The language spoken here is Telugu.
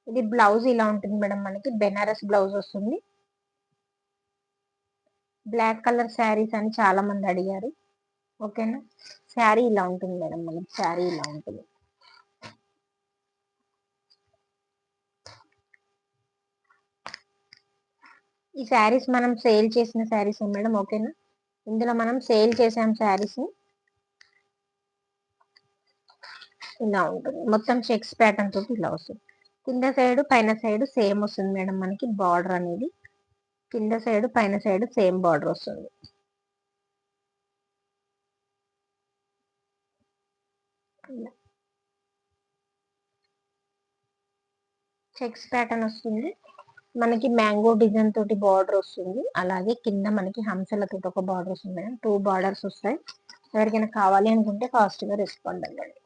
ఇది బ్లౌజ్ ఇలా ఉంటుంది మేడం, మనకి బెనారస్ బ్లౌజ్ వస్తుంది. బ్లాక్ కలర్ శారీస్ అని చాలా మంది అడిగారు. ఓకేనా, శారీ ఇలా ఉంటుంది మేడం, మనకి శారీ ఇలా ఉంటుంది. ఈ శారీస్ మనం సేల్ చేసిన శారీస్ మేడం. ఓకేనా, ఇందులో మనం సేల్ చేసాం శారీస్. ఇలా ఉంటుంది మొత్తం చెక్స్ ప్యాటర్న్ తోటి ఇలా వస్తుంది. కింద సైడ్ పైన సైడ్ సేమ్ వస్తుంది మేడం, మనకి బార్డర్ అనేది కింద సైడ్ పైన సైడ్ సేమ్ బార్డర్ వస్తుంది. చెక్స్ ప్యాటర్న్ వస్తుంది మనకి, మ్యాంగో డిజైన్ తోటి బార్డర్ వస్తుంది. అలాగే కింద మనకి హంసలతో ఒక బార్డర్ వస్తుంది మేడం. 2 బార్డర్స్ వస్తాయి. ఎవరికైనా కావాలి అనుకుంటే ఫాస్ట్ గా రెస్పాండ్ అవ్వండి.